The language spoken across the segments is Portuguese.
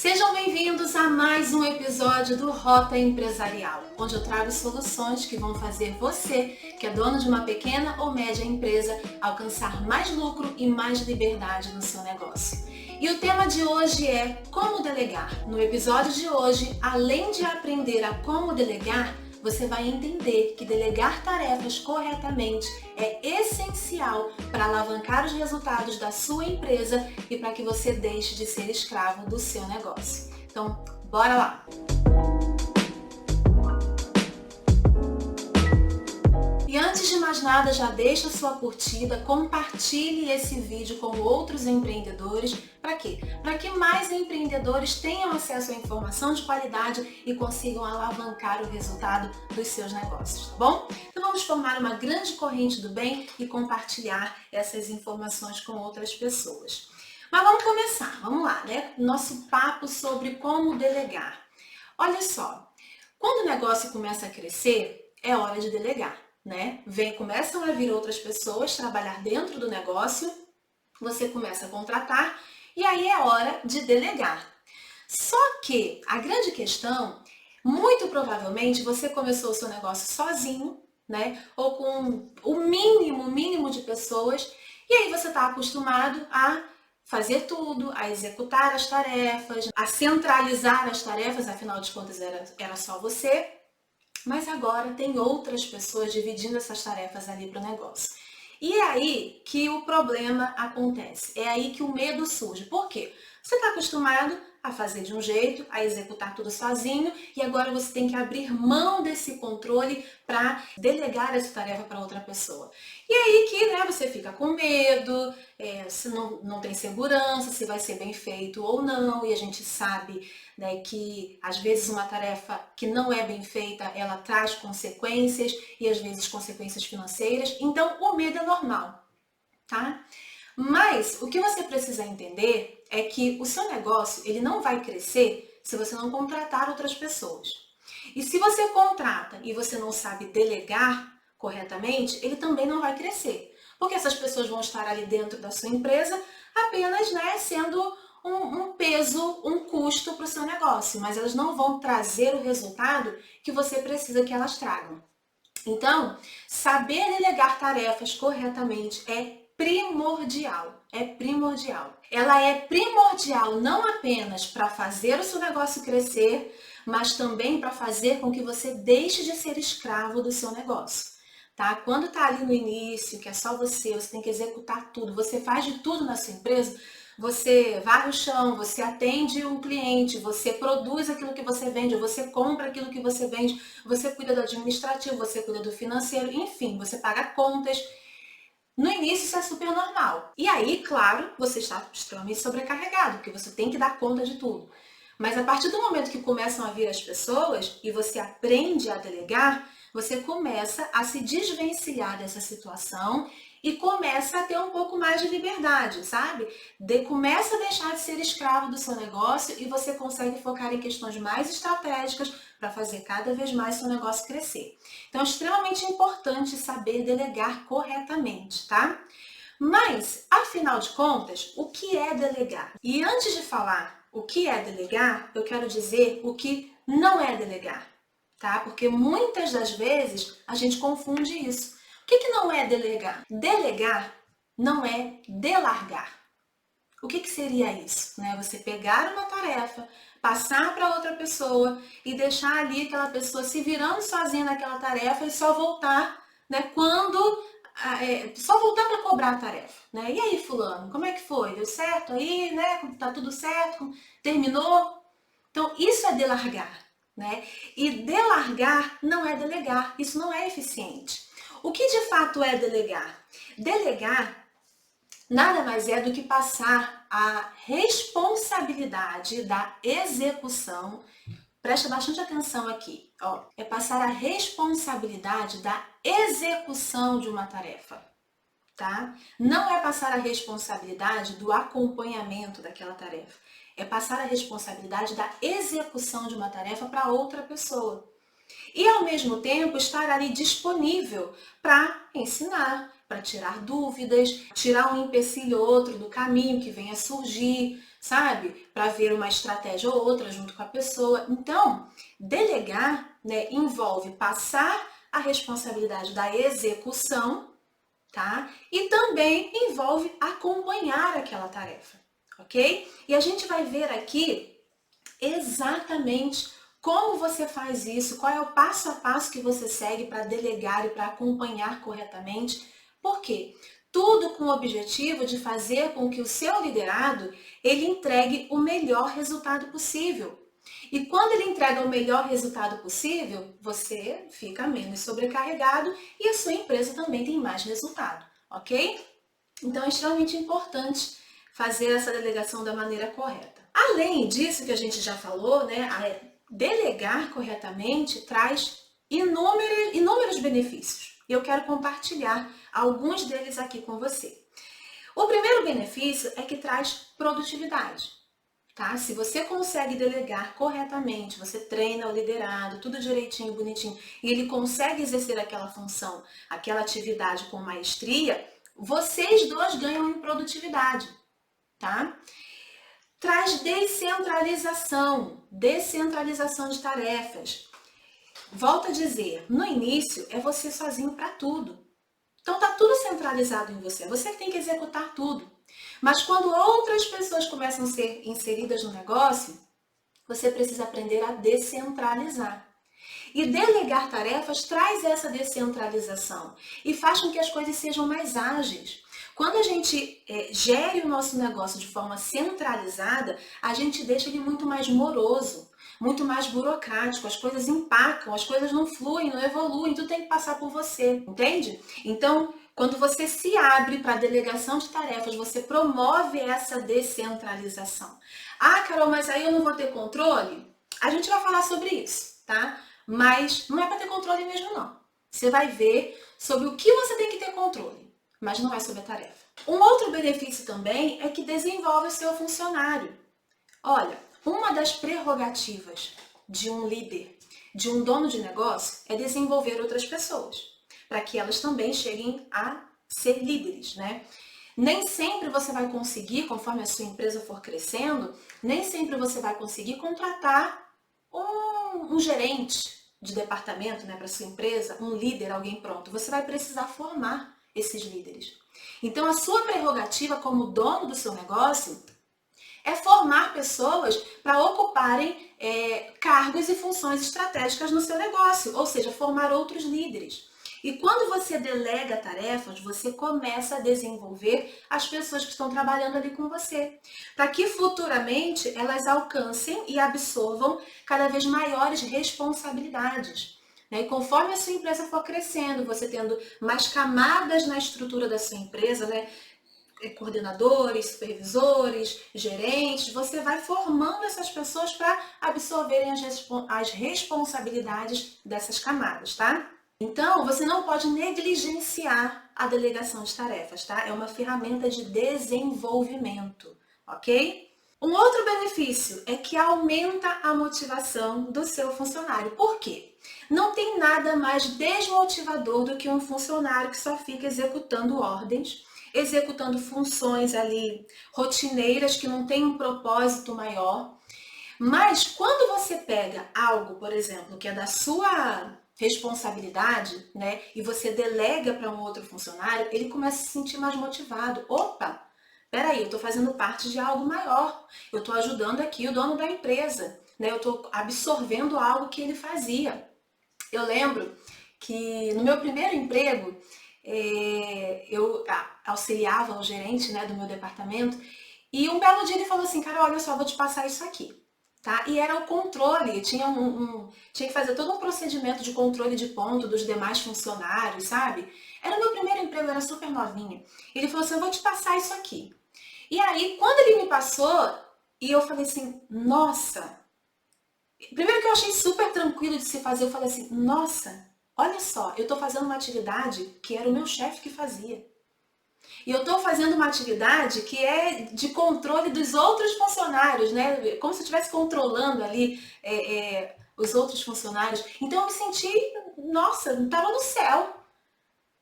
Sejam bem-vindos a mais um episódio do Rota Empresarial, onde eu trago soluções que vão fazer você, que é dono de uma pequena ou média empresa, alcançar mais lucro e mais liberdade no seu negócio. E o tema de hoje é como delegar. No episódio de hoje, além de aprender a como delegar, você vai entender que delegar tarefas corretamente é essencial para alavancar os resultados da sua empresa e para que você deixe de ser escravo do seu negócio. Então, bora lá! E antes de mais nada, já deixa a sua curtida, compartilhe esse vídeo com outros empreendedores. Para quê? Para que mais empreendedores tenham acesso à informação de qualidade e consigam alavancar o resultado dos seus negócios, tá bom? Então vamos formar uma grande corrente do bem e compartilhar essas informações com outras pessoas. Mas vamos começar, vamos lá, né? Nosso papo sobre como delegar. Olha só, quando o negócio começa a crescer, é hora de delegar. Né? Começam a vir outras pessoas trabalhar dentro do negócio, você começa a contratar e aí é hora de delegar. Só que a grande questão, muito provavelmente você começou o seu negócio sozinho, né? Ou com o mínimo de pessoas, e aí você está acostumado a fazer tudo, a executar as tarefas, a centralizar as tarefas, afinal de contas era só você. Mas agora tem outras pessoas dividindo essas tarefas ali para o negócio. E é aí que o problema acontece, é aí que o medo surge. Por quê? Você está acostumado a fazer de um jeito, a executar tudo sozinho, e agora você tem que abrir mão desse controle para delegar essa tarefa para outra pessoa. E aí que você fica com medo, se não tem segurança, se vai ser bem feito ou não, e a gente sabe que às vezes uma tarefa que não é bem feita, ela traz consequências, e às vezes consequências financeiras, então o medo é normal, tá? Mas o que você precisa entender é que o seu negócio ele não vai crescer se você não contratar outras pessoas. E se você contrata e você não sabe delegar corretamente, ele também não vai crescer. Porque essas pessoas vão estar ali dentro da sua empresa apenas sendo um peso, um custo para o seu negócio, mas elas não vão trazer o resultado que você precisa que elas tragam. Então, saber delegar tarefas corretamente é primordial, Ela é primordial não apenas para fazer o seu negócio crescer, mas também para fazer com que você deixe de ser escravo do seu negócio. Tá? Quando está ali no início, que é só você tem que executar tudo, você faz de tudo na sua empresa, você varre o chão, você atende um cliente, você produz aquilo que você vende, você compra aquilo que você vende, você cuida do administrativo, você cuida do financeiro, enfim, você paga contas. No início isso é super normal. E aí, claro, você está extremamente sobrecarregado, porque você tem que dar conta de tudo. Mas a partir do momento que começam a vir as pessoas e você aprende a delegar, você começa a se desvencilhar dessa situação e começa a ter um pouco mais de liberdade, sabe? Começa a deixar de ser escravo do seu negócio e você consegue focar em questões mais estratégicas para fazer cada vez mais seu negócio crescer. Então é extremamente importante saber delegar corretamente, tá? Mas, afinal de contas, o que é delegar? E antes de falar o que é delegar, eu quero dizer o que não é delegar, tá? Porque muitas das vezes a gente confunde isso. O que não é delegar? Delegar não é delargar. O que seria isso? Você pegar uma tarefa, passar para outra pessoa e deixar ali aquela pessoa se virando sozinha naquela tarefa e só voltar só voltar para cobrar a tarefa. E aí, fulano, como é que foi? Deu certo aí? Tá tudo certo? Terminou? Então, isso é delargar. E delargar não é delegar. Isso não é eficiente. O que de fato é delegar? Delegar nada mais é do que passar a responsabilidade da execução. Presta bastante atenção aqui, ó. É passar a responsabilidade da execução de uma tarefa, tá? Não é passar a responsabilidade do acompanhamento daquela tarefa. É passar a responsabilidade da execução de uma tarefa para outra pessoa. E ao mesmo tempo estar ali disponível para ensinar, para tirar dúvidas, tirar um empecilho ou outro do caminho que venha surgir, sabe? Para ver uma estratégia ou outra junto com a pessoa. Então, delegar, né, envolve passar a responsabilidade da execução, tá? E também envolve acompanhar aquela tarefa, ok? E a gente vai ver aqui exatamente como você faz isso, qual é o passo a passo que você segue para delegar e para acompanhar corretamente. Por quê? Tudo com o objetivo de fazer com que o seu liderado ele entregue o melhor resultado possível. E quando ele entrega o melhor resultado possível, você fica menos sobrecarregado e a sua empresa também tem mais resultado, ok? Então é extremamente importante fazer essa delegação da maneira correta. Além disso que a gente já falou, né, delegar corretamente traz inúmeros benefícios. E eu quero compartilhar alguns deles aqui com você. O primeiro benefício é que traz produtividade. Tá? Se você consegue delegar corretamente, você treina o liderado, tudo direitinho, bonitinho, e ele consegue exercer aquela função, aquela atividade com maestria, vocês dois ganham em produtividade, tá? Traz descentralização de tarefas. Volto a dizer, no início é você sozinho para tudo. Então tá tudo centralizado em você, você que tem que executar tudo. Mas quando outras pessoas começam a ser inseridas no negócio, você precisa aprender a descentralizar. E delegar tarefas traz essa descentralização e faz com que as coisas sejam mais ágeis. Quando a gente gere o nosso negócio de forma centralizada, a gente deixa ele muito mais moroso, muito mais burocrático, as coisas empacam, as coisas não fluem, não evoluem, tudo tem que passar por você, entende? Então, quando você se abre para a delegação de tarefas, você promove essa descentralização. Ah, Carol, mas aí eu não vou ter controle? A gente vai falar sobre isso, tá? Mas não é para ter controle mesmo, não. Você vai ver sobre o que você tem que ter controle, mas não é sobre a tarefa. Um outro benefício também é que desenvolve o seu funcionário. Olha, uma das prerrogativas de um líder, de um dono de negócio, é desenvolver outras pessoas, para que elas também cheguem a ser líderes, né? Nem sempre você vai conseguir, conforme a sua empresa for crescendo, nem sempre você vai conseguir contratar um gerente de departamento, né, para sua empresa, um líder, alguém pronto. Você vai precisar formar esses líderes. Então, a sua prerrogativa como dono do seu negócio é formar pessoas para ocuparem cargos e funções estratégicas no seu negócio, ou seja, formar outros líderes. E quando você delega tarefas, você começa a desenvolver as pessoas que estão trabalhando ali com você, para que futuramente elas alcancem e absorvam cada vez maiores responsabilidades. E conforme a sua empresa for crescendo, você tendo mais camadas na estrutura da sua empresa, né? Coordenadores, supervisores, gerentes, você vai formando essas pessoas para absorverem as responsabilidades dessas camadas, tá? Então, você não pode negligenciar a delegação de tarefas, tá? É uma ferramenta de desenvolvimento, ok? Um outro benefício é que aumenta a motivação do seu funcionário. Por quê? Não tem nada mais desmotivador do que um funcionário que só fica executando ordens, executando funções ali rotineiras que não tem um propósito maior. Mas quando você pega algo, por exemplo, que é da sua responsabilidade, né, e você delega para um outro funcionário, ele começa a se sentir mais motivado. Opa, peraí, eu estou fazendo parte de algo maior, eu estou ajudando aqui o dono da empresa, né, eu estou absorvendo algo que ele fazia. Eu lembro que no meu primeiro emprego, eu auxiliava o gerente, né, do meu departamento, e um belo dia ele falou assim, cara, olha só, vou te passar isso aqui. Tá? E era o controle, tinha que fazer todo um procedimento de controle de ponto dos demais funcionários, sabe? Era o meu primeiro emprego, eu era super novinha. Ele falou assim, eu vou te passar isso aqui. E aí, quando ele me passou, e eu falei assim, nossa. Primeiro que eu achei super tranquilo de se fazer, eu falei assim, nossa, olha só, eu estou fazendo uma atividade que era o meu chefe que fazia. E eu estou fazendo uma atividade que é de controle dos outros funcionários, né? Como se eu estivesse controlando ali os outros funcionários. Então eu me senti, nossa, estava no céu.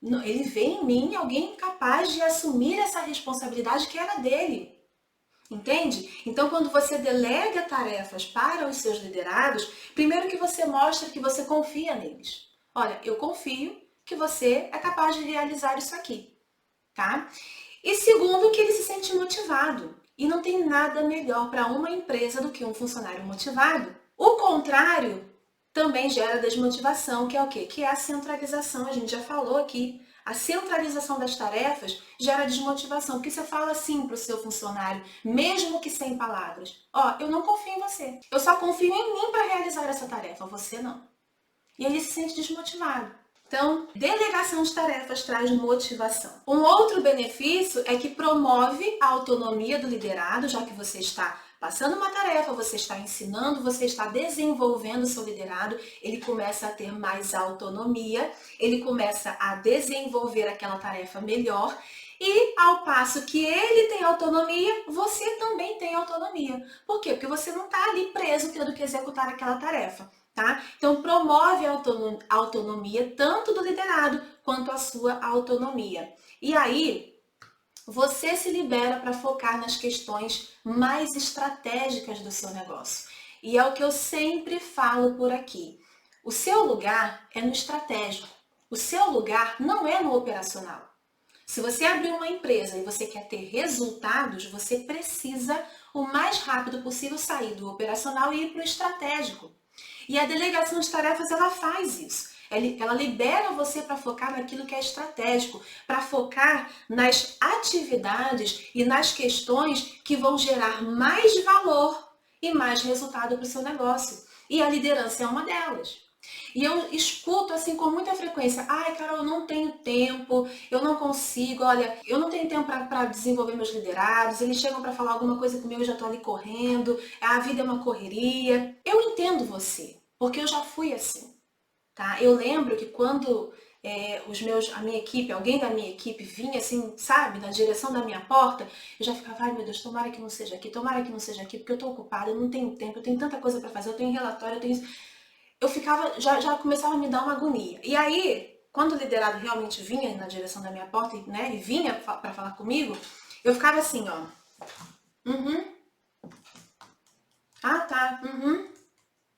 Ele vê em mim alguém capaz de assumir essa responsabilidade que era dele. Entende? Então, quando você delega tarefas para os seus liderados, primeiro que você mostra que você confia neles. Olha, eu confio que você é capaz de realizar isso aqui, tá? E segundo, que ele se sente motivado. E não tem nada melhor para uma empresa do que um funcionário motivado. O contrário também gera desmotivação, que é o quê? Que é a centralização, a gente já falou aqui. A centralização das tarefas gera desmotivação, porque você fala assim para o seu funcionário, mesmo que sem palavras. Ó, eu não confio em você. Eu só confio em mim para realizar essa tarefa, você não. E ele se sente desmotivado. Então, delegação de tarefas traz motivação. Um outro benefício é que promove a autonomia do liderado, já que você está passando uma tarefa, você está ensinando, você está desenvolvendo o seu liderado, ele começa a ter mais autonomia, ele começa a desenvolver aquela tarefa melhor. E ao passo que ele tem autonomia, você também tem autonomia. Por quê? Porque você não está ali preso tendo que executar aquela tarefa. Tá? Então, promove a autonomia tanto do liderado quanto a sua autonomia. E aí, você se libera para focar nas questões mais estratégicas do seu negócio. E é o que eu sempre falo por aqui. O seu lugar é no estratégico. O seu lugar não é no operacional. Se você abrir uma empresa e você quer ter resultados, você precisa, o mais rápido possível, sair do operacional e ir para o estratégico. E a delegação de tarefas, ela faz isso. Ela libera você para focar naquilo que é estratégico, para focar nas atividades e nas questões que vão gerar mais valor e mais resultado para o seu negócio. E a liderança é uma delas. E eu escuto assim com muita frequência, ai Carol, eu não tenho tempo, eu não consigo, olha, eu não tenho tempo para desenvolver meus liderados, eles chegam para falar alguma coisa comigo, eu já estou ali correndo, a vida é uma correria. Eu entendo você, porque eu já fui assim, tá? Eu lembro que quando a minha equipe, alguém da minha equipe vinha assim, sabe, na direção da minha porta, eu já ficava, ai meu Deus, tomara que não seja aqui, porque eu estou ocupada, eu não tenho tempo, eu tenho tanta coisa para fazer, eu tenho relatório, eu tenho isso. Eu ficava, já começava a me dar uma agonia. E aí, quando o liderado realmente vinha na direção da minha porta, né, e vinha para falar comigo, eu ficava assim, ó. Ah, tá.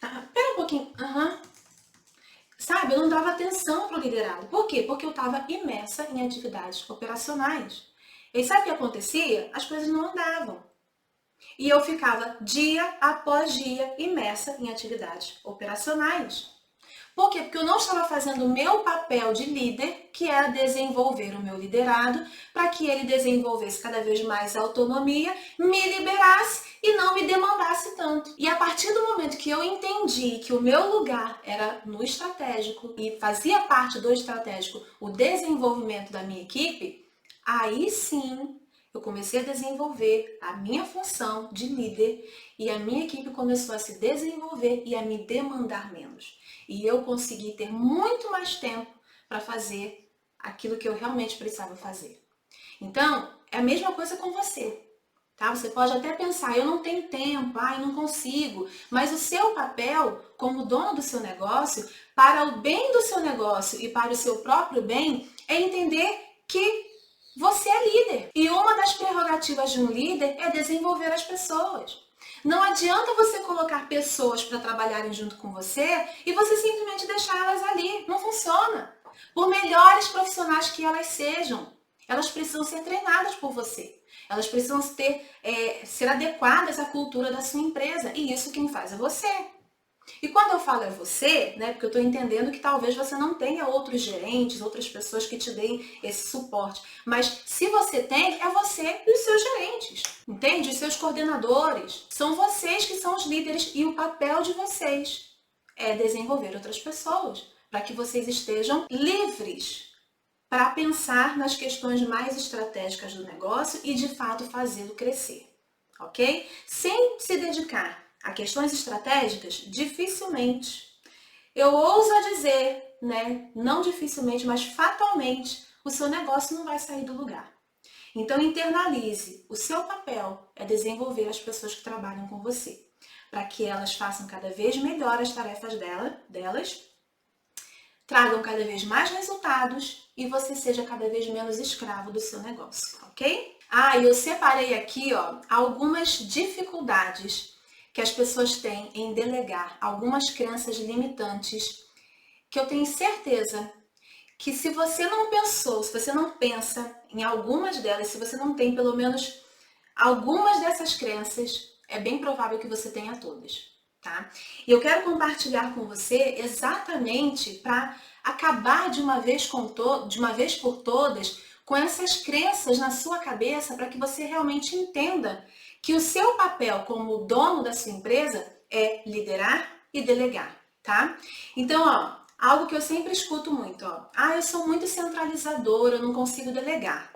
Tá. Pera um pouquinho. Sabe, eu não dava atenção pro liderado. Por quê? Porque eu estava imersa em atividades operacionais. E sabe o que acontecia? As coisas não andavam. E eu ficava dia após dia imersa em atividades operacionais. Por quê? Porque eu não estava fazendo o meu papel de líder, que era desenvolver o meu liderado, para que ele desenvolvesse cada vez mais autonomia, me liberasse e não me demandasse tanto. E a partir do momento que eu entendi que o meu lugar era no estratégico e fazia parte do estratégico o desenvolvimento da minha equipe, aí sim eu comecei a desenvolver a minha função de líder e a minha equipe começou a se desenvolver e a me demandar menos. E eu consegui ter muito mais tempo para fazer aquilo que eu realmente precisava fazer. Então, é a mesma coisa com você. Tá? Você pode até pensar, eu não tenho tempo, eu não consigo. Mas o seu papel como dono do seu negócio, para o bem do seu negócio e para o seu próprio bem, é entender que você é líder. E uma das prerrogativas de um líder é desenvolver as pessoas. Não adianta você colocar pessoas para trabalharem junto com você e você simplesmente deixar elas ali. Não funciona. Por melhores profissionais que elas sejam, elas precisam ser treinadas por você. Elas precisam ser adequadas à cultura da sua empresa. E isso quem faz é você. E quando eu falo é você, né, porque eu estou entendendo que talvez você não tenha outros gerentes, outras pessoas que te deem esse suporte. Mas se você tem, é você e os seus gerentes, entende? Os seus coordenadores. São vocês que são os líderes e o papel de vocês é desenvolver outras pessoas, para que vocês estejam livres para pensar nas questões mais estratégicas do negócio e de fato fazê-lo crescer, ok? Sem se dedicar a questões estratégicas, dificilmente, eu ouso a dizer, né, não dificilmente, mas fatalmente, o seu negócio não vai sair do lugar. Então internalize, o seu papel é desenvolver as pessoas que trabalham com você, para que elas façam cada vez melhor as tarefas delas, tragam cada vez mais resultados e você seja cada vez menos escravo do seu negócio, ok? Ah, eu separei aqui, ó, algumas dificuldades que as pessoas têm em delegar, algumas crenças limitantes que eu tenho certeza que se você não pensou, se você não pensa em algumas delas, se você não tem pelo menos algumas dessas crenças, é bem provável que você tenha todas, tá? E eu quero compartilhar com você exatamente para acabar de uma vez por todas com essas crenças na sua cabeça, para que você realmente entenda que o seu papel como dono da sua empresa é liderar e delegar, tá? Então, ó, algo que eu sempre escuto muito, ó, eu sou muito centralizadora, eu não consigo delegar.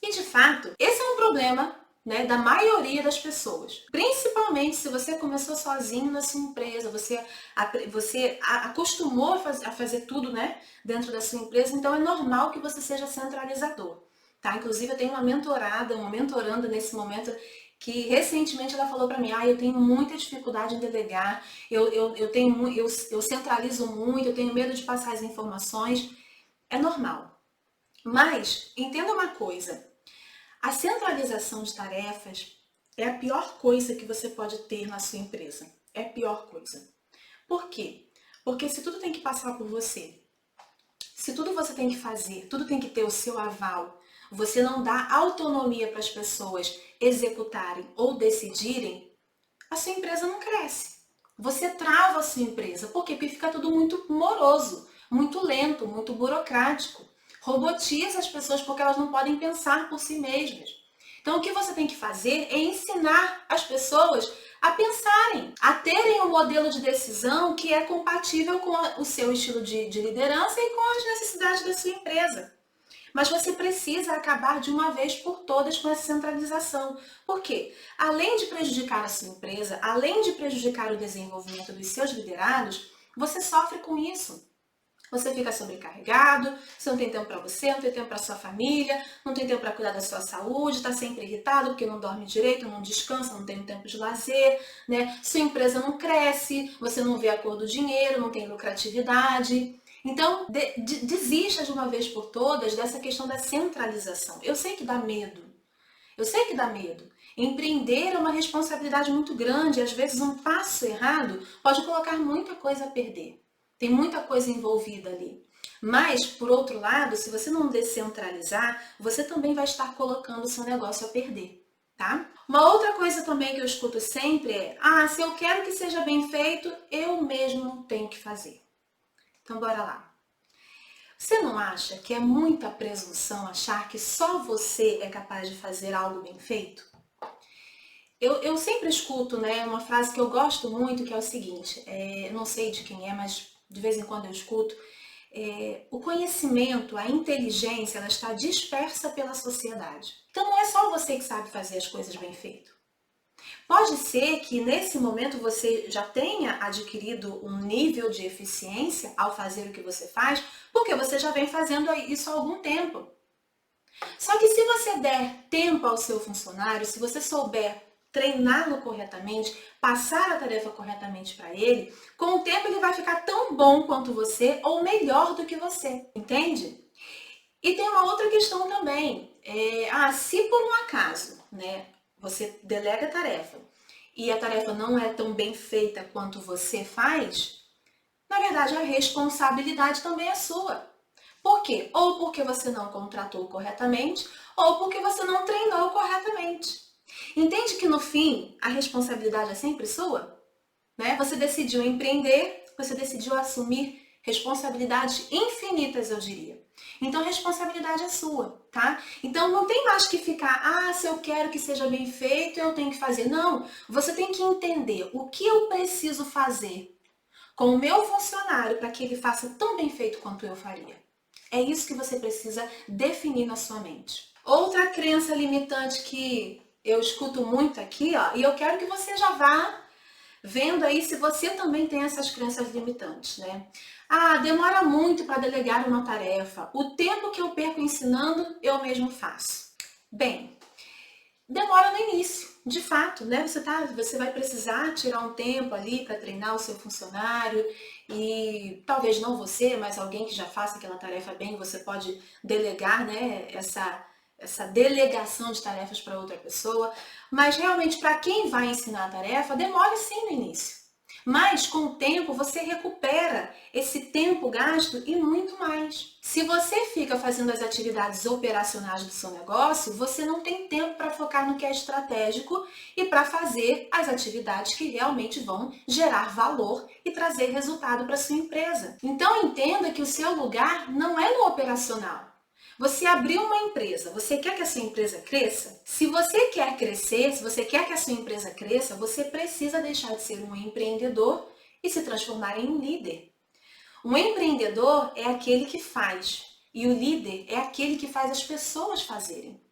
E de fato, esse é um problema, né, da maioria das pessoas. Principalmente se você começou sozinho na sua empresa, você acostumou a fazer tudo, né, dentro da sua empresa, então é normal que você seja centralizador. Tá? Inclusive eu tenho uma mentoranda nesse momento que recentemente ela falou para mim, eu tenho muita dificuldade em delegar, eu centralizo muito, eu tenho medo de passar as informações. É normal. Mas entenda uma coisa, a centralização de tarefas é a pior coisa que você pode ter na sua empresa. É a pior coisa. Por quê? Porque se tudo tem que passar por você, se tudo você tem que fazer, tudo tem que ter o seu aval, você não dá autonomia para as pessoas executarem ou decidirem, a sua empresa não cresce. Você trava a sua empresa. Por quê? Porque fica tudo muito moroso, muito lento, muito burocrático. Robotiza as pessoas porque elas não podem pensar por si mesmas. Então, o que você tem que fazer é ensinar as pessoas a pensarem, a terem um modelo de decisão que é compatível com o seu estilo de liderança e com as necessidades da sua empresa. Mas você precisa acabar de uma vez por todas com essa centralização. Por quê? Além de prejudicar a sua empresa, além de prejudicar o desenvolvimento dos seus liderados, você sofre com isso. Você fica sobrecarregado, você não tem tempo para você, não tem tempo para sua família, não tem tempo para cuidar da sua saúde, está sempre irritado porque não dorme direito, não descansa, não tem um tempo de lazer, né? Sua empresa não cresce, você não vê a cor do dinheiro, não tem lucratividade. Então, desista de uma vez por todas dessa questão da centralização. Eu sei que dá medo. Eu sei que dá medo. Empreender é uma responsabilidade muito grande. Às vezes, um passo errado pode colocar muita coisa a perder. Tem muita coisa envolvida ali. Mas, por outro lado, se você não descentralizar, você também vai estar colocando o seu negócio a perder, tá? Uma outra coisa também que eu escuto sempre é: se eu quero que seja bem feito, eu mesmo tenho que fazer. Então, bora lá. Você não acha que é muita presunção achar que só você é capaz de fazer algo bem feito? Eu sempre escuto, né, uma frase que eu gosto muito, que é o seguinte, não sei de quem é, mas de vez em quando eu escuto, o conhecimento, a inteligência, ela está dispersa pela sociedade. Então não é só você que sabe fazer as coisas bem feito. Pode ser que nesse momento você já tenha adquirido um nível de eficiência ao fazer o que você faz, porque você já vem fazendo isso há algum tempo. Só que se você der tempo ao seu funcionário, se você souber treiná-lo corretamente, passar a tarefa corretamente para ele, com o tempo ele vai ficar tão bom quanto você ou melhor do que você, entende? E tem uma outra questão também. Se por um acaso, né, você delega a tarefa e a tarefa não é tão bem feita quanto você faz, na verdade a responsabilidade também é sua. Por quê? Ou porque você não contratou corretamente, ou porque você não treinou corretamente. Entende que no fim a responsabilidade é sempre sua? Né? Você decidiu empreender, você decidiu assumir responsabilidades infinitas, eu diria. Então a responsabilidade é sua, tá? Então não tem mais que ficar, se eu quero que seja bem feito, eu tenho que fazer. Não, você tem que entender o que eu preciso fazer com o meu funcionário para que ele faça tão bem feito quanto eu faria. É isso que você precisa definir na sua mente. Outra crença limitante que eu escuto muito aqui, e eu quero que você já vá vendo aí se você também tem essas crenças limitantes, né? Demora muito para delegar uma tarefa. O tempo que eu perco ensinando, eu mesmo faço. Bem, demora no início, de fato, né? Você vai precisar tirar um tempo ali para treinar o seu funcionário e talvez não você, mas alguém que já faça aquela tarefa bem, você pode delegar, né, essa delegação de tarefas para outra pessoa, mas realmente para quem vai ensinar a tarefa, demora sim no início. Mas com o tempo você recupera esse tempo gasto e muito mais. Se você fica fazendo as atividades operacionais do seu negócio, você não tem tempo para focar no que é estratégico e para fazer as atividades que realmente vão gerar valor e trazer resultado para sua empresa. Então entenda que o seu lugar não é no operacional. Você abriu uma empresa, você quer que a sua empresa cresça? Se você quer crescer, se você quer que a sua empresa cresça, você precisa deixar de ser um empreendedor e se transformar em um líder. Um empreendedor é aquele que faz e o líder é aquele que faz as pessoas fazerem.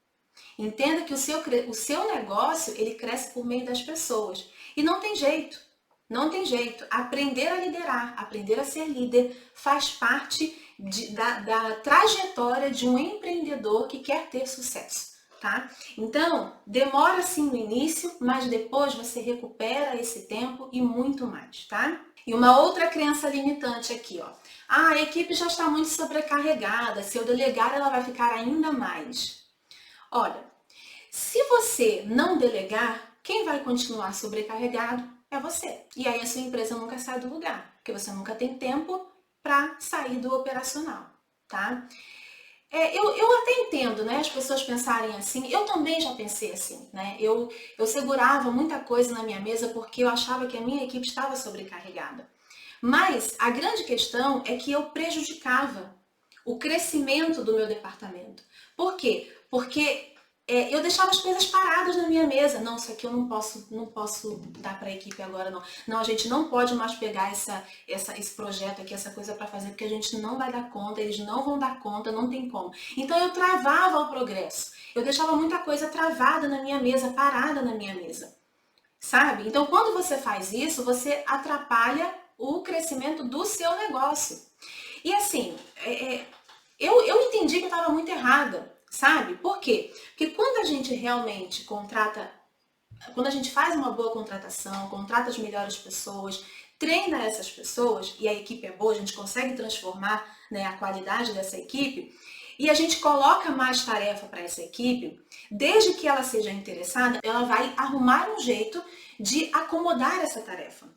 Entenda que o seu negócio ele cresce por meio das pessoas e não tem jeito. Não tem jeito. Aprender a liderar, aprender a ser líder faz parte da trajetória de um empreendedor que quer ter sucesso, tá? Então, demora sim no início, mas depois você recupera esse tempo e muito mais, tá? E uma outra crença limitante aqui, ó. Ah, a equipe já está muito sobrecarregada, se eu delegar ela vai ficar ainda mais. Olha, se você não delegar, quem vai continuar sobrecarregado é você. E aí a sua empresa nunca sai do lugar, porque você nunca tem tempo para sair do operacional, tá? Eu até entendo, né, as pessoas pensarem assim, eu também já pensei assim, né? Eu segurava muita coisa na minha mesa porque eu achava que a minha equipe estava sobrecarregada. Mas a grande questão é que eu prejudicava o crescimento do meu departamento. Por quê? Porque eu deixava as coisas paradas na minha mesa. Não, isso aqui eu não posso dar para a equipe agora, não. Não, a gente não pode mais pegar esse projeto aqui, essa coisa para fazer, porque a gente não vai dar conta, eles não vão dar conta, não tem como. Então eu travava o progresso. Eu deixava muita coisa travada na minha mesa, parada na minha mesa. Sabe? Então quando você faz isso, você atrapalha o crescimento do seu negócio. E assim, eu entendi que eu estava muito errada, sabe? Por quê? Porque quando a gente realmente contrata, quando a gente faz uma boa contratação, contrata as melhores pessoas, treina essas pessoas e a equipe é boa, a gente consegue transformar, né, a qualidade dessa equipe e a gente coloca mais tarefa para essa equipe, desde que ela seja interessada, ela vai arrumar um jeito de acomodar essa tarefa.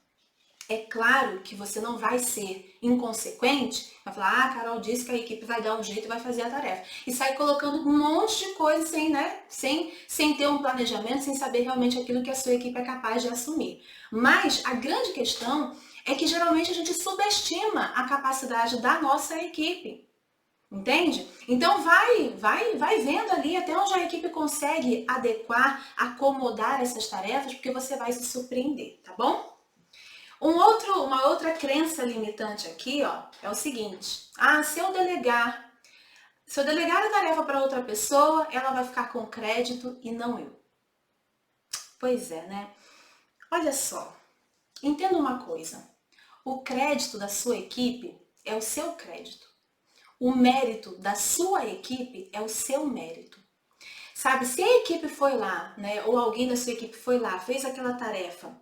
É claro que você não vai ser inconsequente, vai falar, ah, a Carol disse que a equipe vai dar um jeito e vai fazer a tarefa. E sai colocando um monte de coisa sem, né, sem ter um planejamento, sem saber realmente aquilo que a sua equipe é capaz de assumir. Mas a grande questão é que geralmente a gente subestima a capacidade da nossa equipe. Entende? Então vai vendo ali até onde a equipe consegue adequar, acomodar essas tarefas, porque você vai se surpreender, tá bom? Uma outra crença limitante aqui, ó, é o seguinte: ah, se eu delegar a tarefa para outra pessoa, ela vai ficar com crédito e não eu. Pois é, né? Olha só, entenda uma coisa: o crédito da sua equipe é o seu crédito. O mérito da sua equipe é o seu mérito. Sabe, se a equipe foi lá, né, ou alguém da sua equipe foi lá, fez aquela tarefa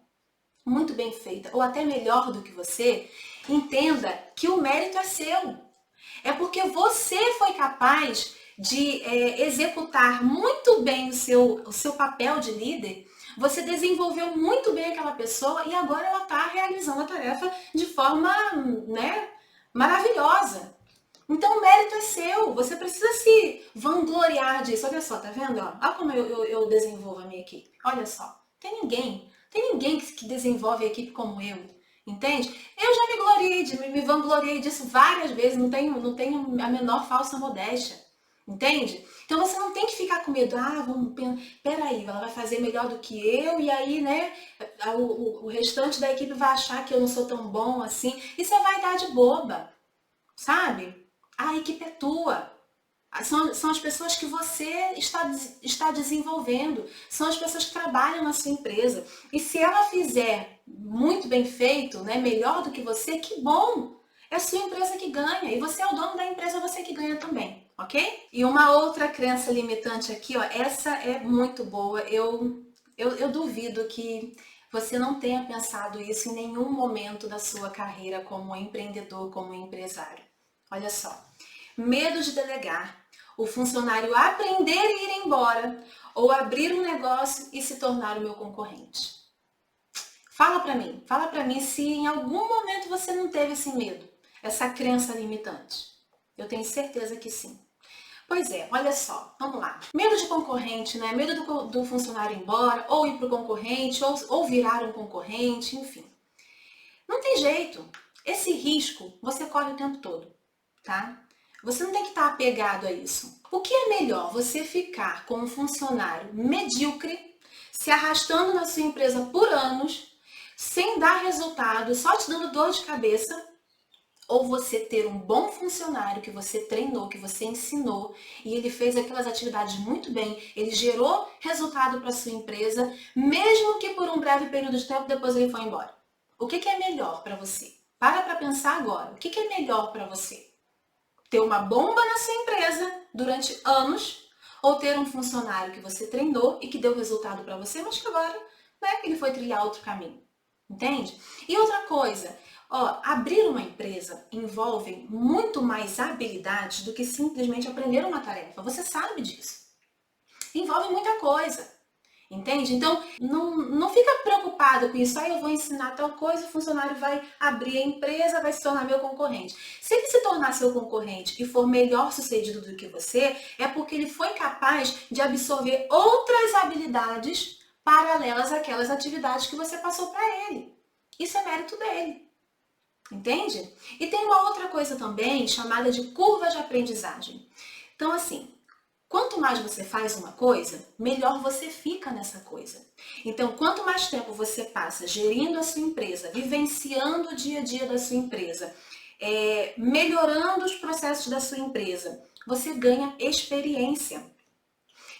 muito bem feita, ou até melhor do que você, entenda que o mérito é seu. É porque você foi capaz de executar muito bem o seu papel de líder, você desenvolveu muito bem aquela pessoa e agora ela está realizando a tarefa de forma, né, maravilhosa. Então o mérito é seu, você precisa se vangloriar disso. Olha só, tá vendo? Olha como eu desenvolvo a minha equipe. Olha só, tem ninguém que desenvolve a equipe como eu, entende? Eu já me vangloriei disso várias vezes, não tenho a menor falsa modéstia, entende? Então você não tem que ficar com medo, peraí, ela vai fazer melhor do que eu, e aí, né, o restante da equipe vai achar que eu não sou tão bom assim. Isso é vaidade boba, sabe? A equipe é tua. São as pessoas que você está desenvolvendo. São as pessoas que trabalham na sua empresa. E se ela fizer muito bem feito, né, melhor do que você, que bom! É a sua empresa que ganha. E você é o dono da empresa, você que ganha também. Ok? E uma outra crença limitante aqui, ó, essa é muito boa. Eu duvido que você não tenha pensado isso em nenhum momento da sua carreira como empreendedor, como empresário. Olha só. Medo de delegar. O funcionário aprender e ir embora, ou abrir um negócio e se tornar o meu concorrente? Fala para mim se em algum momento você não teve esse medo, essa crença limitante. Eu tenho certeza que sim. Pois é, olha só, vamos lá. Medo de concorrente, né? Medo do funcionário ir embora, ou ir para o concorrente, ou virar um concorrente, enfim. Não tem jeito. Esse risco você corre o tempo todo, tá? Você não tem que estar apegado a isso. O que é melhor? Você ficar com um funcionário medíocre, se arrastando na sua empresa por anos, sem dar resultado, só te dando dor de cabeça, ou você ter um bom funcionário que você treinou, que você ensinou, e ele fez aquelas atividades muito bem, ele gerou resultado para a sua empresa, mesmo que por um breve período de tempo, depois ele foi embora. O que é melhor para você? Para pensar agora. O que é melhor para você? Ter uma bomba na sua empresa durante anos, ou ter um funcionário que você treinou e que deu resultado para você, mas que agora, né, ele foi trilhar outro caminho. Entende? E outra coisa, abrir uma empresa envolve muito mais habilidades do que simplesmente aprender uma tarefa. Você sabe disso. Envolve muita coisa. Entende? Então, não fica preocupado com isso. Eu vou ensinar tal coisa, o funcionário vai abrir a empresa, vai se tornar meu concorrente. Se ele se tornar seu concorrente e for melhor sucedido do que você, é porque ele foi capaz de absorver outras habilidades paralelas àquelas atividades que você passou para ele. Isso é mérito dele. Entende? E tem uma outra coisa também chamada de curva de aprendizagem. Então, assim, quanto mais você faz uma coisa, melhor você fica nessa coisa. Então, quanto mais tempo você passa gerindo a sua empresa, vivenciando o dia a dia da sua empresa, melhorando os processos da sua empresa, você ganha experiência.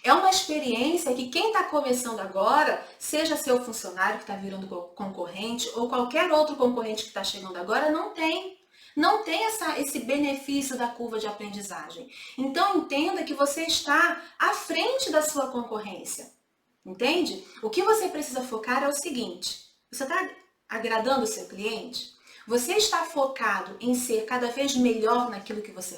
É uma experiência que quem está começando agora, seja seu funcionário que está virando concorrente ou qualquer outro concorrente que está chegando agora, não tem. Não tem esse benefício da curva de aprendizagem. Então entenda que você está à frente da sua concorrência. Entende? O que você precisa focar é o seguinte: você está agradando o seu cliente? Você está focado em ser cada vez melhor naquilo que você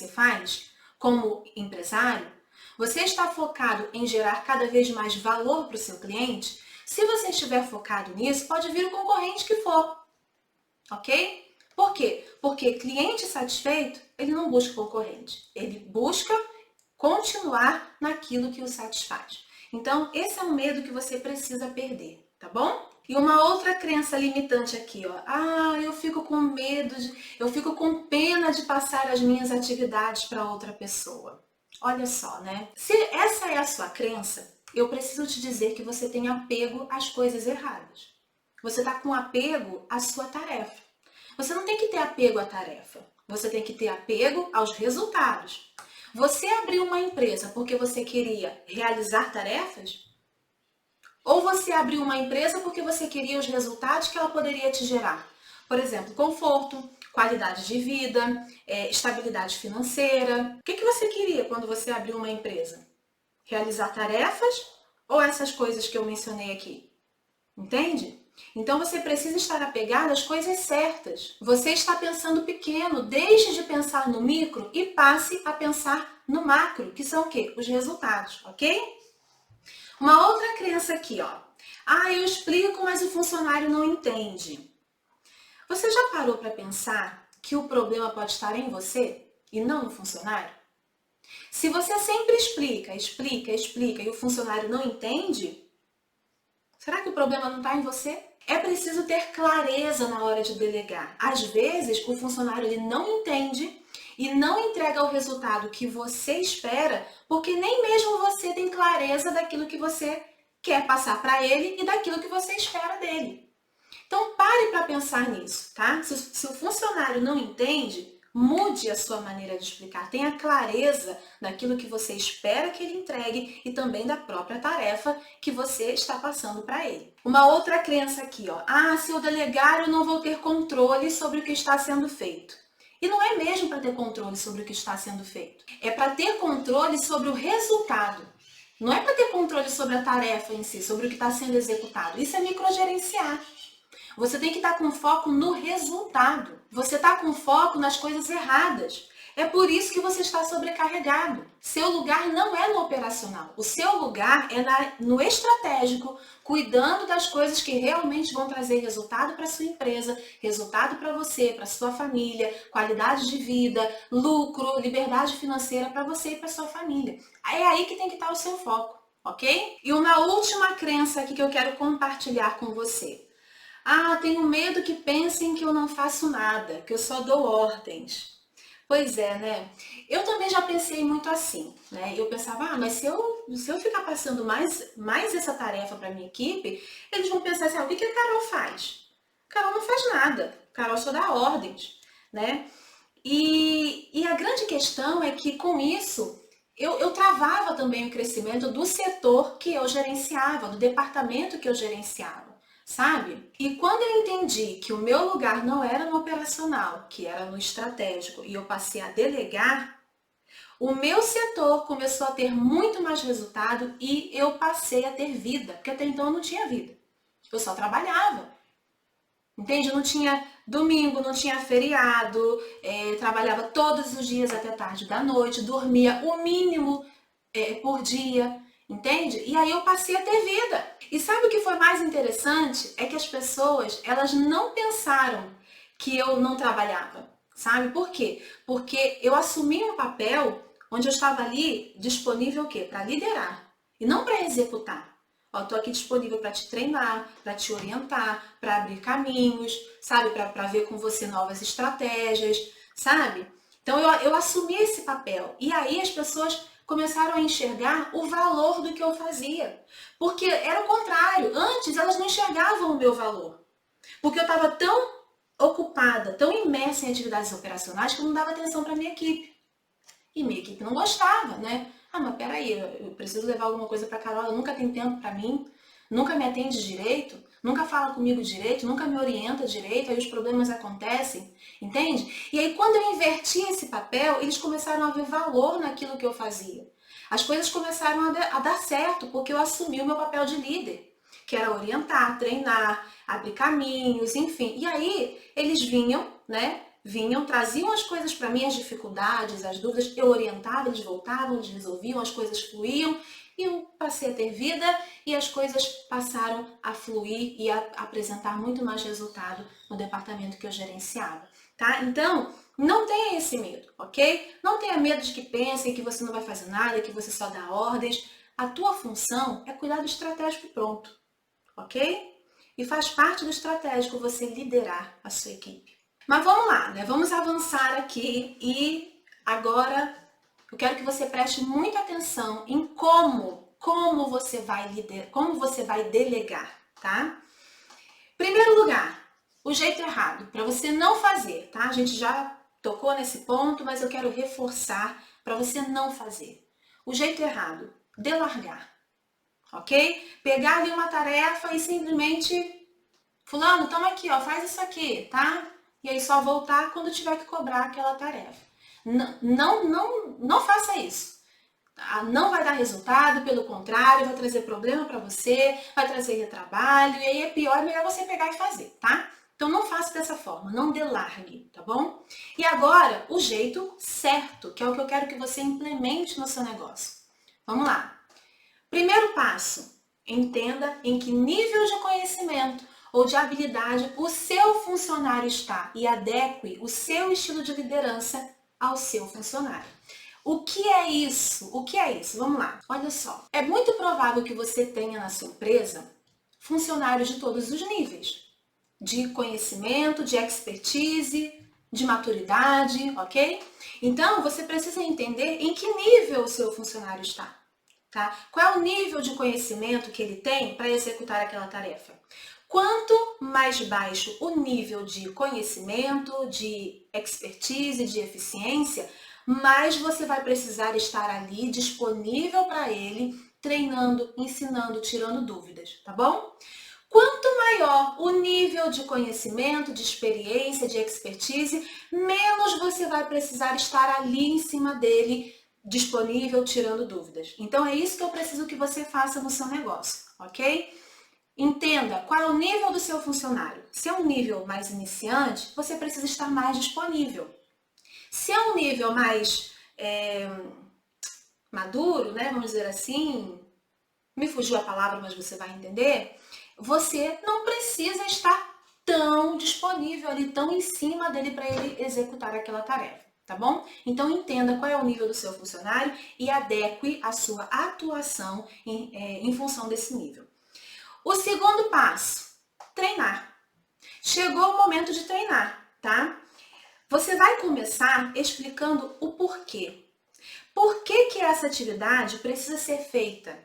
faz como empresário? Você está focado em gerar cada vez mais valor para o seu cliente? Se você estiver focado nisso, pode vir o concorrente que for. Ok? Por quê? Porque cliente satisfeito, ele não busca concorrente. Ele busca continuar naquilo que o satisfaz. Então, esse é um medo que você precisa perder, tá bom? E uma outra crença limitante aqui, eu fico com medo, eu fico com pena de passar as minhas atividades para outra pessoa. Olha só, né? Se essa é a sua crença, eu preciso te dizer que você tem apego às coisas erradas. Você está com apego à sua tarefa. Você não tem que ter apego à tarefa. Você tem que ter apego aos resultados. Você abriu uma empresa porque você queria realizar tarefas? Ou você abriu uma empresa porque você queria os resultados que ela poderia te gerar? Por exemplo, conforto, qualidade de vida, estabilidade financeira. O que você queria quando você abriu uma empresa? Realizar tarefas ou essas coisas que eu mencionei aqui? Entende? Então você precisa estar apegado às coisas certas. Você está pensando pequeno, deixe de pensar no micro e passe a pensar no macro, que são o quê? Os resultados, ok? Uma outra crença aqui, eu explico, mas o funcionário não entende. Você já parou para pensar que o problema pode estar em você e não no funcionário? Se você sempre explica e o funcionário não entende, será que o problema não está em você? É preciso ter clareza na hora de delegar. Às vezes, o funcionário ele não entende e não entrega o resultado que você espera, porque nem mesmo você tem clareza daquilo que você quer passar para ele e daquilo que você espera dele. Então, pare para pensar nisso, tá? Se o funcionário não entende, mude a sua maneira de explicar. Tenha clareza daquilo que você espera que ele entregue e também da própria tarefa que você está passando para ele. Uma outra crença aqui, se eu delegar, eu não vou ter controle sobre o que está sendo feito. E não é mesmo para ter controle sobre o que está sendo feito. É para ter controle sobre o resultado. Não é para ter controle sobre a tarefa em si, sobre o que está sendo executado. Isso é microgerenciar. Você tem que estar com foco no resultado. Você está com foco nas coisas erradas. É por isso que você está sobrecarregado. Seu lugar não é no operacional. O seu lugar é no estratégico, cuidando das coisas que realmente vão trazer resultado para sua empresa, resultado para você, para sua família, qualidade de vida, lucro, liberdade financeira para você e para sua família. É aí que tem que estar o seu foco, ok? E uma última crença aqui que eu quero compartilhar com você. Ah, tenho medo que pensem que eu não faço nada, que eu só dou ordens. Pois é, né? Eu também já pensei muito assim, né? Eu pensava, mas se eu ficar passando mais essa tarefa para minha equipe, eles vão pensar assim, o que a Carol faz? Carol não faz nada, Carol só dá ordens, né? E a grande questão é que com isso, eu travava também o crescimento do setor que eu gerenciava, do departamento que eu gerenciava, sabe? E quando eu entendi que o meu lugar não era no operacional, que era no estratégico, e eu passei a delegar, o meu setor começou a ter muito mais resultado e eu passei a ter vida, porque até então eu não tinha vida. Eu só trabalhava. Entende? Eu não tinha domingo, não tinha feriado, trabalhava todos os dias até tarde da noite, dormia o mínimo por dia, entende? E aí eu passei a ter vida. E sabe o que foi mais interessante? É que as pessoas, elas não pensaram que eu não trabalhava, sabe? Por quê? Porque eu assumi um papel onde eu estava ali disponível o quê? Para liderar e não para executar. Ó, tô aqui disponível para te treinar, para te orientar, para abrir caminhos, sabe? Para ver com você novas estratégias, sabe? Então eu assumi esse papel. E aí as pessoas começaram a enxergar o valor do que eu fazia. Porque era o contrário. Antes elas não enxergavam o meu valor. Porque eu estava tão ocupada, tão imersa em atividades operacionais que eu não dava atenção para minha equipe. E minha equipe não gostava, né? Mas peraí, eu preciso levar alguma coisa para Carol, ela nunca tem tempo para mim, nunca me atende direito, nunca fala comigo direito, nunca me orienta direito, aí os problemas acontecem, entende? E aí quando eu inverti esse papel, eles começaram a ver valor naquilo que eu fazia. As coisas começaram a dar certo, porque eu assumi o meu papel de líder, que era orientar, treinar, abrir caminhos, enfim. E aí eles vinham, né? Traziam as coisas para mim, as dificuldades, as dúvidas, eu orientava, eles voltavam, eles resolviam, as coisas fluíam e eu passei a ter vida e as coisas passaram a fluir e a apresentar muito mais resultado no departamento que eu gerenciava, tá? Então, não tenha esse medo, ok? Não tenha medo de que pensem que você não vai fazer nada, que você só dá ordens. A tua função é cuidar do estratégico e pronto, ok? E faz parte do estratégico você liderar a sua equipe. Mas vamos lá, né? Vamos avançar aqui e agora eu quero que você preste muita atenção em como você vai liderar, como você vai delegar, tá? Primeiro lugar, o jeito errado, para você não fazer, tá? A gente já tocou nesse ponto, mas eu quero reforçar para você não fazer. O jeito errado, delargar, ok? Pegar ali uma tarefa e simplesmente, fulano, toma aqui, ó, faz isso aqui, tá? E aí só voltar quando tiver que cobrar aquela tarefa. Não faça isso. Não vai dar resultado, pelo contrário, vai trazer problema para você, vai trazer retrabalho, e aí é pior, é melhor você pegar e fazer, tá? Então não faça dessa forma, não delargue, tá bom? E agora, o jeito certo, que é o que eu quero que você implemente no seu negócio. Vamos lá. Primeiro passo, entenda em que nível de conhecimento ou de habilidade o seu funcionário está e adeque o seu estilo de liderança ao seu funcionário. O que é isso? O que é isso? Vamos lá. Olha só. É muito provável que você tenha na sua empresa funcionários de todos os níveis. De conhecimento, de expertise, de maturidade, ok? Então, você precisa entender em que nível o seu funcionário está. Tá? Qual é o nível de conhecimento que ele tem para executar aquela tarefa? Quanto mais baixo o nível de conhecimento, de expertise, de eficiência, mais você vai precisar estar ali disponível para ele, treinando, ensinando, tirando dúvidas, tá bom? Quanto maior o nível de conhecimento, de experiência, de expertise, menos você vai precisar estar ali em cima dele, disponível, tirando dúvidas. Então é isso que eu preciso que você faça no seu negócio, ok? Entenda qual é o nível do seu funcionário. Se é um nível mais iniciante, você precisa estar mais disponível. Se é um nível mais maduro, né, vamos dizer assim, me fugiu a palavra, mas você vai entender, você não precisa estar tão disponível ali, tão em cima dele para ele executar aquela tarefa, tá bom? Então entenda qual é o nível do seu funcionário e adeque a sua atuação em função desse nível. O segundo passo, treinar. Chegou o momento de treinar, tá? Você vai começar explicando o porquê. Por que que essa atividade precisa ser feita?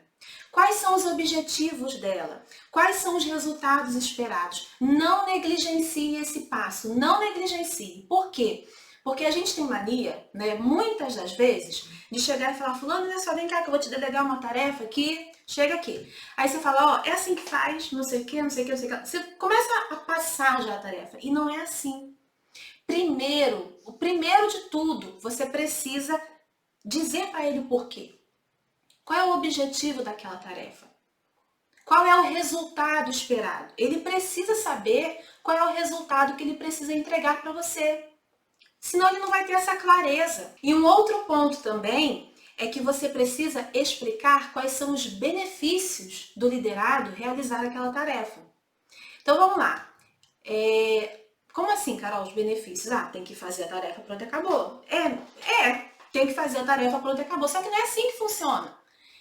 Quais são os objetivos dela? Quais são os resultados esperados? Não negligencie esse passo, não negligencie. Por quê? Porque a gente tem mania, né, muitas das vezes, de chegar e falar, fulano, olha só, vem cá que eu vou te delegar uma tarefa aqui, chega aqui. Aí você fala, ó, é assim que faz, não sei o que, não sei o que, não sei o que. Você começa a passar já a tarefa, e não é assim. Primeiro, o primeiro de tudo, você precisa dizer para ele o porquê. Qual é o objetivo daquela tarefa? Qual é o resultado esperado? Ele precisa saber qual é o resultado que ele precisa entregar para você. Senão ele não vai ter essa clareza. E um outro ponto também é que você precisa explicar quais são os benefícios do liderado realizar aquela tarefa. Então vamos lá. Como assim, Carol, os benefícios? Ah, tem que fazer a tarefa, pronto, acabou. Tem que fazer a tarefa, pronto, acabou. Só que não é assim que funciona.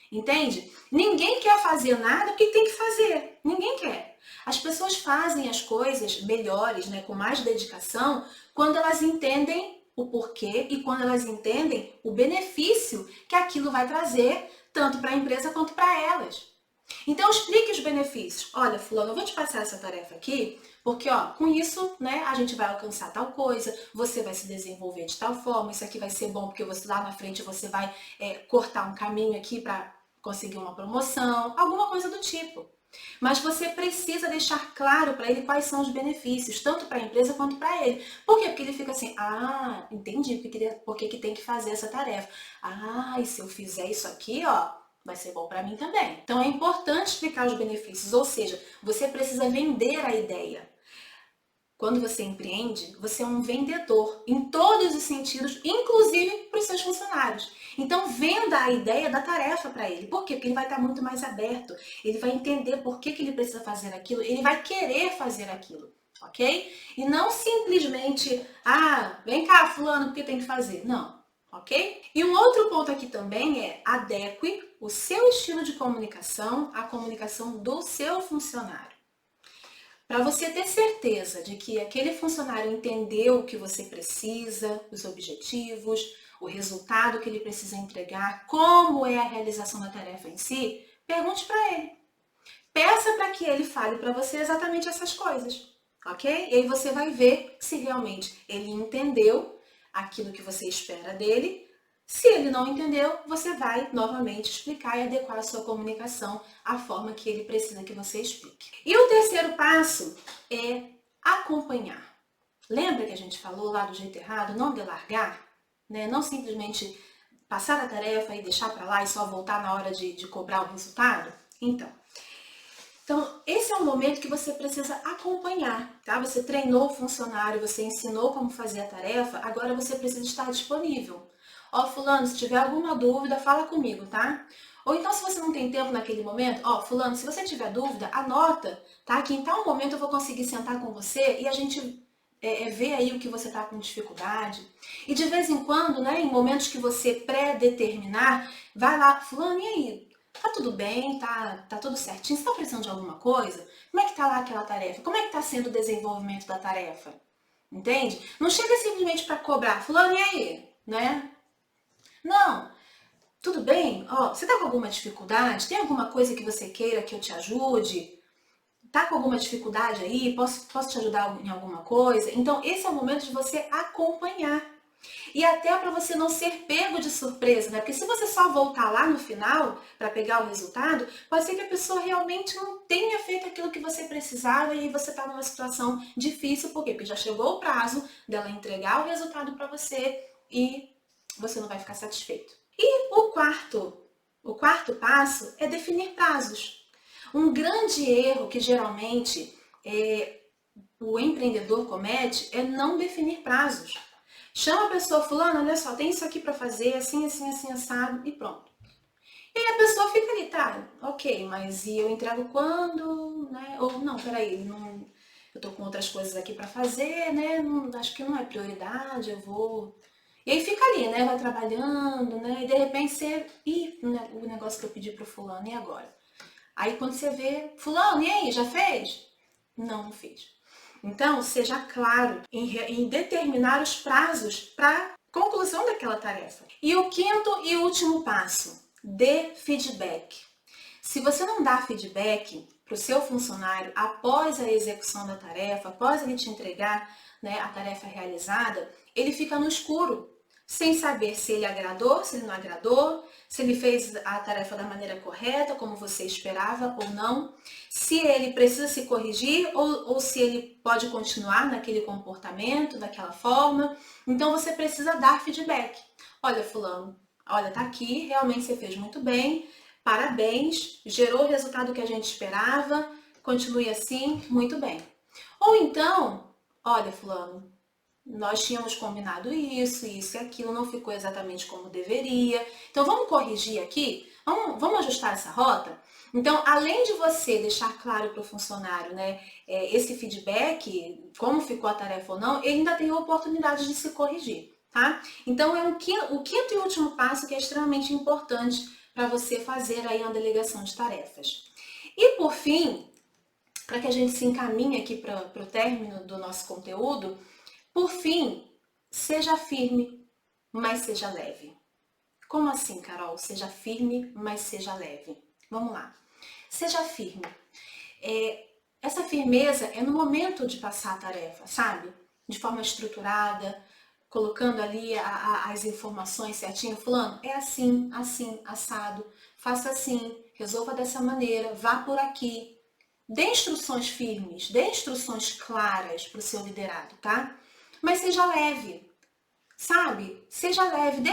Entende? Ninguém quer fazer nada porque tem que fazer. Ninguém quer. As pessoas fazem as coisas melhores, né, com mais dedicação, quando elas entendem o porquê e quando elas entendem o benefício que aquilo vai trazer, tanto para a empresa quanto para elas. Então explique os benefícios. Olha, fulano, eu vou te passar essa tarefa aqui, porque ó, com isso, né, a gente vai alcançar tal coisa, você vai se desenvolver de tal forma, isso aqui vai ser bom porque você lá na frente você vai cortar um caminho aqui para conseguir uma promoção, alguma coisa do tipo. Mas você precisa deixar claro para ele quais são os benefícios, tanto para a empresa quanto para ele. Por quê? Porque ele fica assim, ah, entendi por que tem que fazer essa tarefa. Ah, e se eu fizer isso aqui, ó, vai ser bom para mim também. Então é importante explicar os benefícios, ou seja, você precisa vender a ideia. Quando você empreende, você é um vendedor em todos os sentidos, inclusive para os seus funcionários. Então venda a ideia da tarefa para ele. Por quê? Porque ele vai estar muito mais aberto, ele vai entender por que ele precisa fazer aquilo, ele vai querer fazer aquilo, ok? E não simplesmente, ah, vem cá fulano, porque tem que fazer. Não, ok? E um outro ponto aqui também é adeque o seu estilo de comunicação à comunicação do seu funcionário. Para você ter certeza de que aquele funcionário entendeu o que você precisa, os objetivos, o resultado que ele precisa entregar, como é a realização da tarefa em si, pergunte para ele. Peça para que ele fale para você exatamente essas coisas, ok? E aí você vai ver se realmente ele entendeu aquilo que você espera dele. Se ele não entendeu, você vai novamente explicar e adequar a sua comunicação à forma que ele precisa que você explique. E o terceiro passo é acompanhar. Lembra que a gente falou lá do jeito errado, não delargar? Né? Não simplesmente passar a tarefa e deixar para lá e só voltar na hora de cobrar o resultado? Então, esse é o momento que você precisa acompanhar, tá? Você treinou o funcionário, você ensinou como fazer a tarefa, agora você precisa estar disponível. Ó, fulano, se tiver alguma dúvida, fala comigo, tá? Ou então, se você não tem tempo naquele momento, ó, fulano, se você tiver dúvida, anota, tá? Que em tal momento eu vou conseguir sentar com você e a gente vê aí o que você tá com dificuldade. E de vez em quando, né, em momentos que você pré-determinar, vai lá, fulano, e aí? Tá tudo bem? Tá tudo certinho? Você tá precisando de alguma coisa? Como é que tá lá aquela tarefa? Como é que tá sendo o desenvolvimento da tarefa? Entende? Não chega simplesmente para cobrar, fulano, e aí? Né? Não, tudo bem? Ó, você tá com alguma dificuldade? Tem alguma coisa que você queira que eu te ajude? Tá com alguma dificuldade aí? Posso te ajudar em alguma coisa? Então, esse é o momento de você acompanhar. E até para você não ser pego de surpresa, né? Porque se você só voltar lá no final para pegar o resultado, pode ser que a pessoa realmente não tenha feito aquilo que você precisava e você tá numa situação difícil. Por quê? Porque já chegou o prazo dela entregar o resultado para você e você não vai ficar satisfeito. E o quarto passo é definir prazos. Um grande erro que geralmente o empreendedor comete é não definir prazos. Chama a pessoa, fulano, olha só, tem isso aqui para fazer, assim, assim, assim, assado, e pronto. E aí a pessoa fica ali, tá, ok, mas e eu entrego quando, né? Ou não, peraí, não, eu tô com outras coisas aqui para fazer, né? Não, acho que não é prioridade, eu vou. E aí fica ali, né? Vai trabalhando, né? E de repente você. Ih, o negócio que eu pedi pro fulano, e agora? Aí quando você vê, fulano, e aí, já fez? Não, não fiz. Então, seja claro em determinar os prazos para conclusão daquela tarefa. E o quinto e último passo, dê feedback. Se você não dá feedback para o seu funcionário após a execução da tarefa, após ele te entregar, né, a tarefa realizada, ele fica no escuro, sem saber se ele agradou, se ele não agradou, se ele fez a tarefa da maneira correta, como você esperava ou não, se ele precisa se corrigir ou se ele pode continuar naquele comportamento, daquela forma. Então você precisa dar feedback. Olha, fulano, olha, tá aqui, realmente você fez muito bem, parabéns, gerou o resultado que a gente esperava, continue assim, muito bem. Ou então, olha, fulano, nós tínhamos combinado isso e aquilo, não ficou exatamente como deveria. Então vamos corrigir aqui? Vamos ajustar essa rota? Então, além de você deixar claro para o funcionário, né, esse feedback, como ficou a tarefa ou não, ele ainda tem a oportunidade de se corrigir, tá? Então, é o quinto e último passo que é extremamente importante para você fazer aí uma delegação de tarefas. E por fim, para que a gente se encaminhe aqui para o término do nosso conteúdo, por fim, seja firme, mas seja leve. Como assim, Carol? Seja firme, mas seja leve. Vamos lá. Seja firme. Essa firmeza é no momento de passar a tarefa, sabe? De forma estruturada, colocando ali as informações certinho. Fulano, é assim, assim, assado. Faça assim, resolva dessa maneira, vá por aqui. Dê instruções firmes, dê instruções claras para o seu liderado, tá? Mas seja leve, sabe? Seja leve, dê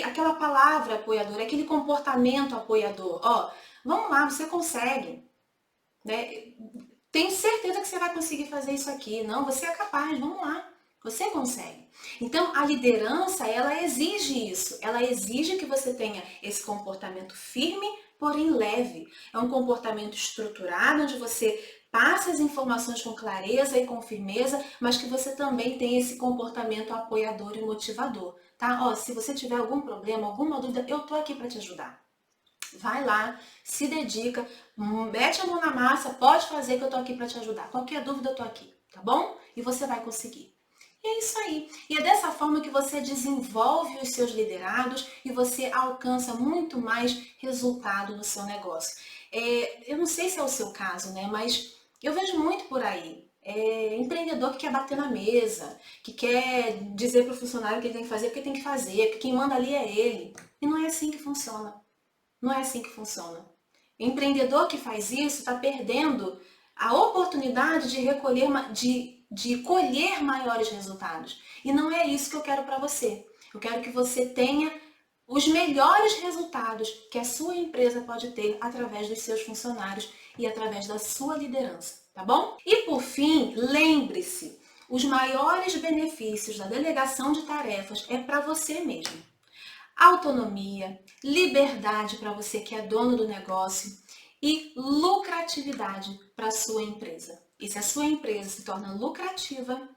aquela palavra apoiadora, aquele comportamento apoiador. Ó, vamos lá, você consegue, né? Tenho certeza que você vai conseguir fazer isso aqui. Não, você é capaz, vamos lá. Você consegue. Então, a liderança, ela exige isso. Ela exige que você tenha esse comportamento firme, porém leve. É um comportamento estruturado, onde você passa as informações com clareza e com firmeza, mas que você também tem esse comportamento apoiador e motivador, tá? Ó, se você tiver algum problema, alguma dúvida, eu tô aqui para te ajudar. Vai lá, se dedica, mete a mão na massa, pode fazer que eu tô aqui para te ajudar. Qualquer dúvida eu tô aqui, tá bom? E você vai conseguir. E é isso aí. E é dessa forma que você desenvolve os seus liderados e você alcança muito mais resultado no seu negócio. Eu não sei se é o seu caso, né? Mas eu vejo muito por aí. Empreendedor que quer bater na mesa, que quer dizer para o funcionário o que ele tem que fazer, porque tem que fazer, porque quem manda ali é ele. E não é assim que funciona. Não é assim que funciona. Empreendedor que faz isso está perdendo a oportunidade de recolher, de colher maiores resultados. E não é isso que eu quero para você. Eu quero que você tenha os melhores resultados que a sua empresa pode ter através dos seus funcionários e através da sua liderança, tá bom? E por fim, lembre-se, os maiores benefícios da delegação de tarefas é para você mesmo. Autonomia, liberdade para você que é dono do negócio e lucratividade para a sua empresa. E se a sua empresa se torna lucrativa,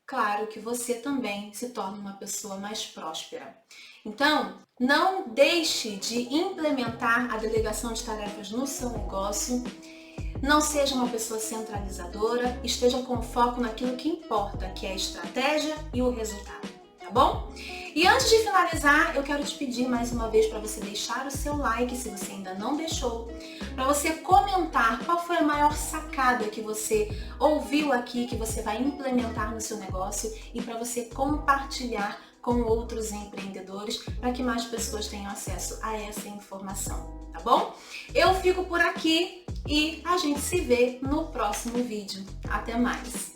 claro que você também se torna uma pessoa mais próspera. Então, não deixe de implementar a delegação de tarefas no seu negócio. Não seja uma pessoa centralizadora, esteja com foco naquilo que importa, que é a estratégia e o resultado, tá bom? E antes de finalizar, eu quero te pedir mais uma vez para você deixar o seu like, se você ainda não deixou, para você comentar qual foi a maior sacada que você ouviu aqui, que você vai implementar no seu negócio e para você compartilhar com outros empreendedores para que mais pessoas tenham acesso a essa informação, tá bom? Eu fico por aqui e a gente se vê no próximo vídeo. Até mais!